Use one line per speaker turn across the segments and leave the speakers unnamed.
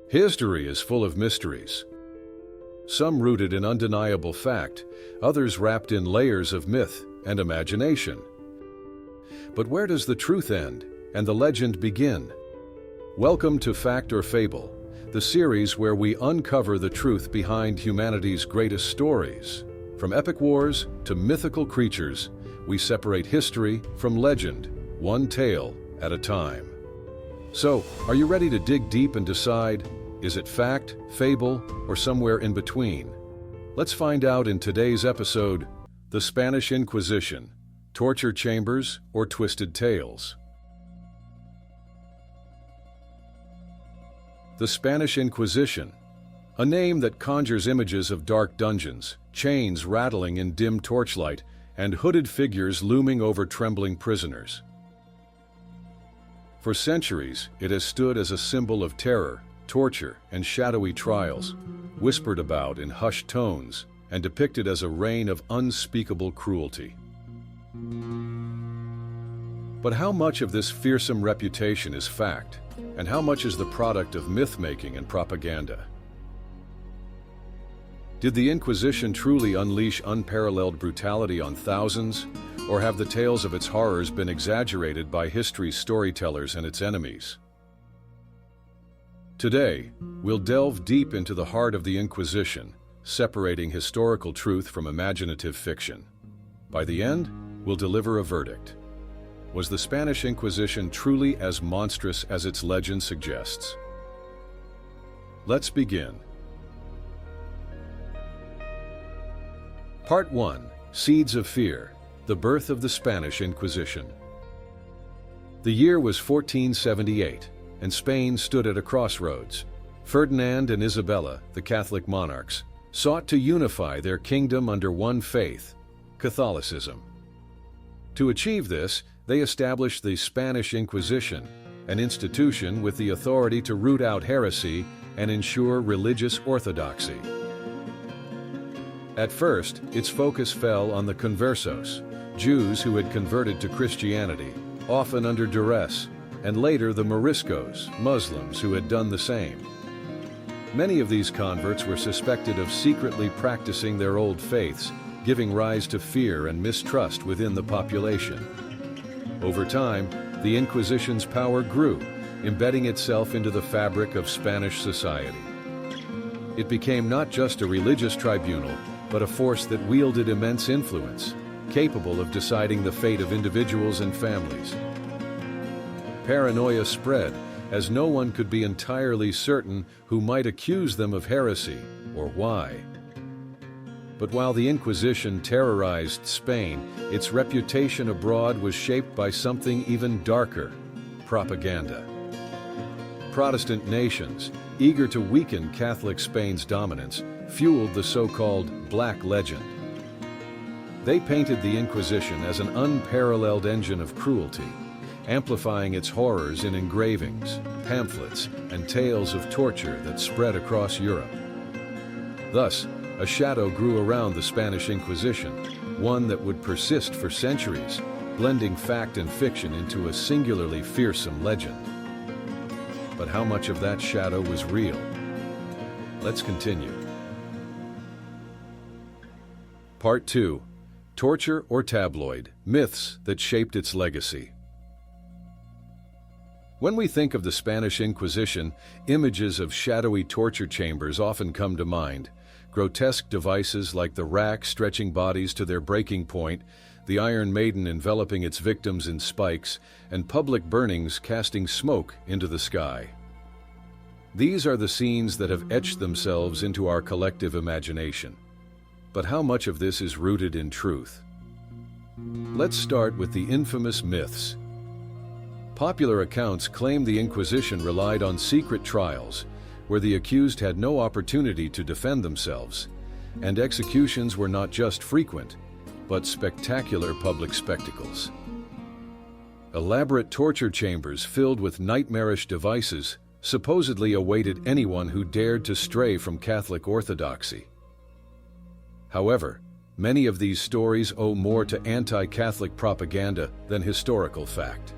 History is full of mysteries, some rooted in undeniable fact, others wrapped in layers of myth and imagination. But where does the truth end and the legend begin? Welcome to Fact or Fable, the series where we uncover the truth behind humanity's greatest stories. From epic wars to mythical creatures, we separate history from legend, one tale at a time. So, are you ready to dig deep and decide, is it fact, fable, or somewhere in between? Let's find out in today's episode, the Spanish Inquisition, torture chambers or twisted tales. The Spanish Inquisition, a name that conjures images of dark dungeons, chains rattling in dim torchlight, and hooded figures looming over trembling prisoners. For centuries, it has stood as a symbol of terror, torture, and shadowy trials, whispered about in hushed tones and depicted as a reign of unspeakable cruelty. But how much of this fearsome reputation is fact, and how much is the product of myth-making and propaganda? Did the Inquisition truly unleash unparalleled brutality on thousands, or have the tales of its horrors been exaggerated by history's storytellers and its enemies? Today, we'll delve deep into the heart of the Inquisition, separating historical truth from imaginative fiction. By the end, we'll deliver a verdict. Was the Spanish Inquisition truly as monstrous as its legend suggests? Let's begin. Part 1. Seeds of Fear, the birth of the Spanish Inquisition. The year was 1478, and Spain stood at a crossroads. Ferdinand and Isabella, the Catholic monarchs, sought to unify their kingdom under one faith, Catholicism. To achieve this, they established the Spanish Inquisition, an institution with the authority to root out heresy and ensure religious orthodoxy. At first, its focus fell on the conversos, Jews who had converted to Christianity, often under duress, and later the Moriscos, Muslims who had done the same. Many of these converts were suspected of secretly practicing their old faiths, giving rise to fear and mistrust within the population. Over time, the Inquisition's power grew, embedding itself into the fabric of Spanish society. It became not just a religious tribunal, but a force that wielded immense influence, capable of deciding the fate of individuals and families. Paranoia spread, as no one could be entirely certain who might accuse them of heresy or why. But while the Inquisition terrorized Spain, its reputation abroad was shaped by something even darker: propaganda. Protestant nations, eager to weaken Catholic Spain's dominance, fueled the so-called Black Legend. They painted the Inquisition as an unparalleled engine of cruelty, amplifying its horrors in engravings, pamphlets, and tales of torture that spread across Europe. Thus, a shadow grew around the Spanish Inquisition, one that would persist for centuries, blending fact and fiction into a singularly fearsome legend. But how much of that shadow was real? Let's continue. Part 2. Torture or Tabloid, myths that shaped its legacy. When we think of the Spanish Inquisition, images of shadowy torture chambers often come to mind. Grotesque devices like the rack stretching bodies to their breaking point, the Iron Maiden enveloping its victims in spikes, and public burnings casting smoke into the sky. These are the scenes that have etched themselves into our collective imagination. But how much of this is rooted in truth? Let's start with the infamous myths. Popular accounts claim the Inquisition relied on secret trials, where the accused had no opportunity to defend themselves, and executions were not just frequent, but spectacular public spectacles. Elaborate torture chambers filled with nightmarish devices supposedly awaited anyone who dared to stray from Catholic orthodoxy. However, many of these stories owe more to anti-Catholic propaganda than historical fact.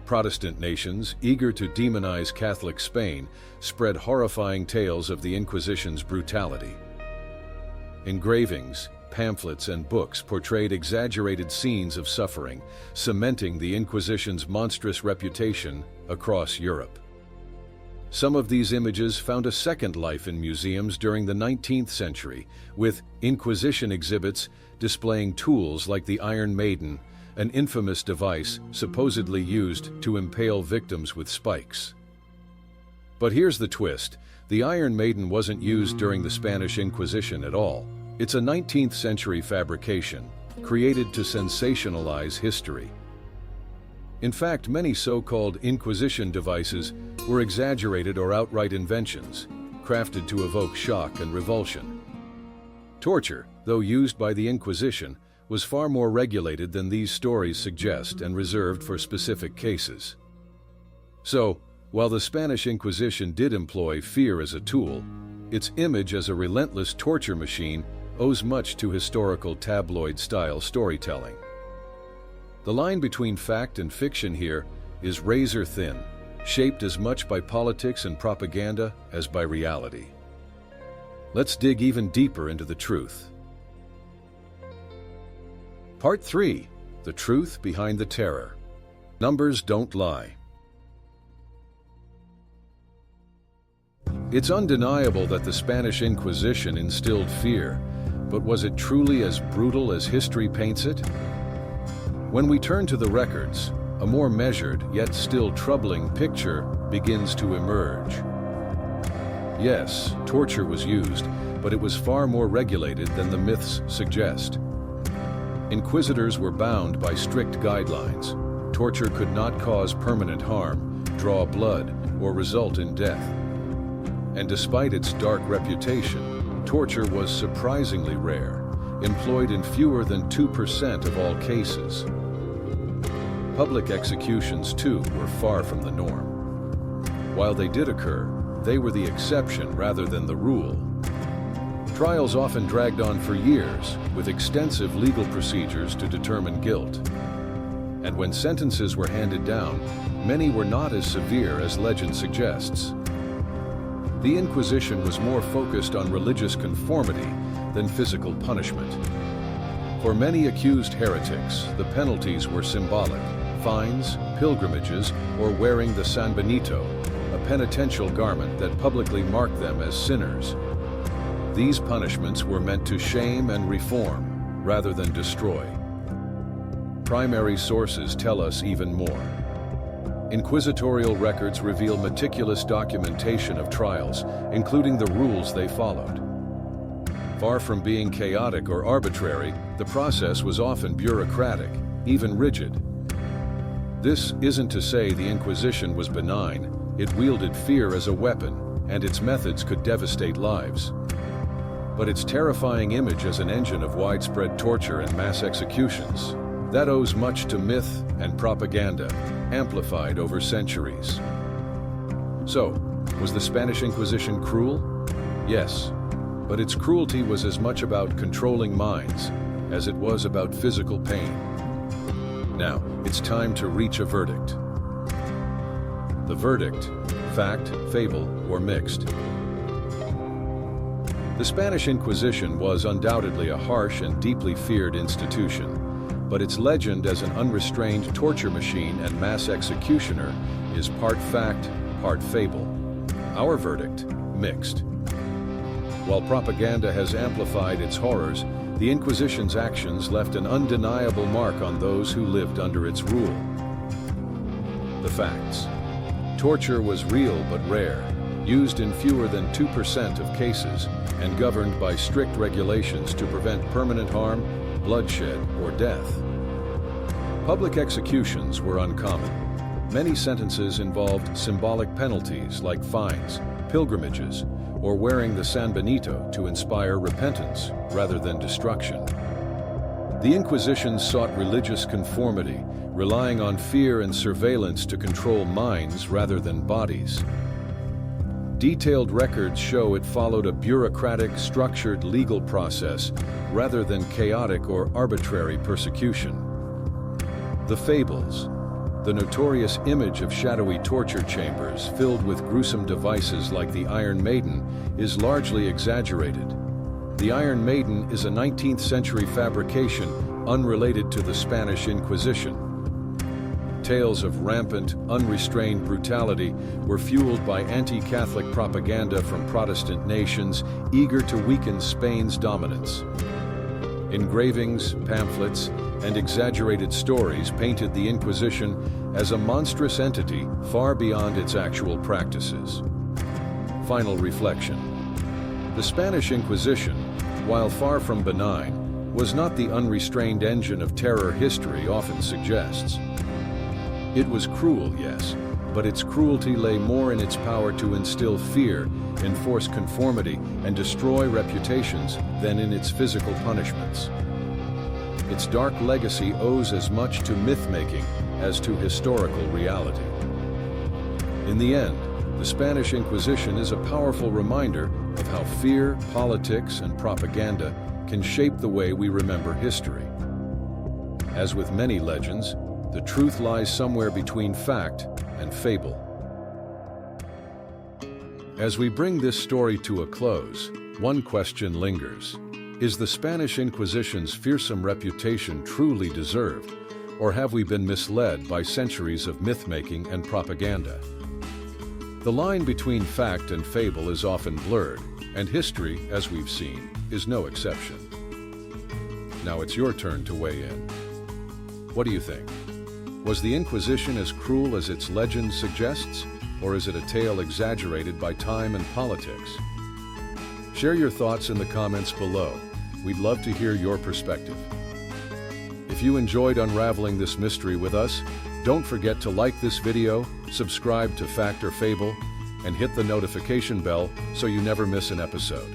Protestant nations, eager to demonize Catholic Spain, spread horrifying tales of the Inquisition's brutality. Engravings, pamphlets, and books portrayed exaggerated scenes of suffering, cementing the Inquisition's monstrous reputation across Europe. Some of these images found a second life in museums during the 19th century, with Inquisition exhibits displaying tools like the Iron Maiden, an infamous device supposedly used to impale victims with spikes. But here's the twist: the Iron Maiden wasn't used during the Spanish Inquisition at all. It's a 19th century fabrication, created to sensationalize history. In fact, many so-called Inquisition devices were exaggerated or outright inventions, crafted to evoke shock and revulsion. Torture, though used by the Inquisition, was far more regulated than these stories suggest and reserved for specific cases. So, while the Spanish Inquisition did employ fear as a tool, its image as a relentless torture machine owes much to historical tabloid-style storytelling. The line between fact and fiction here is razor thin, shaped as much by politics and propaganda as by reality. Let's dig even deeper into the truth. Part 3. The Truth Behind the Terror. Numbers don't lie. It's undeniable that the Spanish Inquisition instilled fear, but was it truly as brutal as history paints it? When we turn to the records, a more measured, yet still troubling picture begins to emerge. Yes, torture was used, but it was far more regulated than the myths suggest. Inquisitors were bound by strict guidelines. Torture could not cause permanent harm, draw blood, or result in death. And despite its dark reputation, torture was surprisingly rare, employed in fewer than 2% of all cases. Public executions, too, were far from the norm. While they did occur, they were the exception rather than the rule. Trials often dragged on for years, with extensive legal procedures to determine guilt. And when sentences were handed down, many were not as severe as legend suggests. The Inquisition was more focused on religious conformity than physical punishment. For many accused heretics, the penalties were symbolic: fines, pilgrimages, or wearing the San Benito, a penitential garment that publicly marked them as sinners. These punishments were meant to shame and reform, rather than destroy. Primary sources tell us even more. Inquisitorial records reveal meticulous documentation of trials, including the rules they followed. Far from being chaotic or arbitrary, the process was often bureaucratic, even rigid. This isn't to say the Inquisition was benign. It wielded fear as a weapon, and its methods could devastate lives. But its terrifying image as an engine of widespread torture and mass executions, that owes much to myth and propaganda, amplified over centuries. So, was the Spanish Inquisition cruel? Yes, but its cruelty was as much about controlling minds as it was about physical pain. Now, it's time to reach a verdict. The verdict: fact, fable, or mixed. The Spanish Inquisition was undoubtedly a harsh and deeply feared institution, but its legend as an unrestrained torture machine and mass executioner is part fact, part fable. Our verdict: mixed. While propaganda has amplified its horrors, the Inquisition's actions left an undeniable mark on those who lived under its rule. The facts: torture was real but rare, used in fewer than 2% of cases, and governed by strict regulations to prevent permanent harm, bloodshed, or death. Public executions were uncommon. Many sentences involved symbolic penalties like fines, pilgrimages, or wearing the San Benito to inspire repentance rather than destruction. The Inquisition sought religious conformity, relying on fear and surveillance to control minds rather than bodies. Detailed records show it followed a bureaucratic, structured legal process rather than chaotic or arbitrary persecution. The fables. The notorious image of shadowy torture chambers filled with gruesome devices like the Iron Maiden is largely exaggerated. The Iron Maiden is a 19th century fabrication unrelated to the Spanish Inquisition. Tales of rampant, unrestrained brutality were fueled by anti-Catholic propaganda from Protestant nations eager to weaken Spain's dominance. Engravings, pamphlets, and exaggerated stories painted the Inquisition as a monstrous entity far beyond its actual practices. Final reflection. The Spanish Inquisition, while far from benign, was not the unrestrained engine of terror history often suggests. It was cruel, yes, but its cruelty lay more in its power to instill fear, enforce conformity, and destroy reputations than in its physical punishments. Its dark legacy owes as much to myth-making as to historical reality. In the end, the Spanish Inquisition is a powerful reminder of how fear, politics, and propaganda can shape the way we remember history. As with many legends, the truth lies somewhere between fact and fable. As we bring this story to a close, one question lingers. Is the Spanish Inquisition's fearsome reputation truly deserved, or have we been misled by centuries of myth-making and propaganda? The line between fact and fable is often blurred, and history, as we've seen, is no exception. Now it's your turn to weigh in. What do you think? Was the Inquisition as cruel as its legend suggests, or is it a tale exaggerated by time and politics? Share your thoughts in the comments below. We'd love to hear your perspective. If you enjoyed unraveling this mystery with us, don't forget to like this video, subscribe to Fact or Fable, and hit the notification bell so you never miss an episode.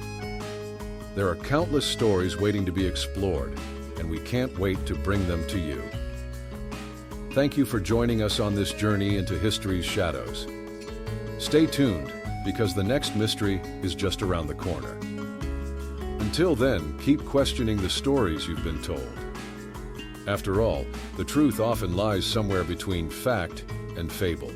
There are countless stories waiting to be explored, and we can't wait to bring them to you. Thank you for joining us on this journey into history's shadows. Stay tuned, because the next mystery is just around the corner. Until then, keep questioning the stories you've been told. After all, the truth often lies somewhere between fact and fable.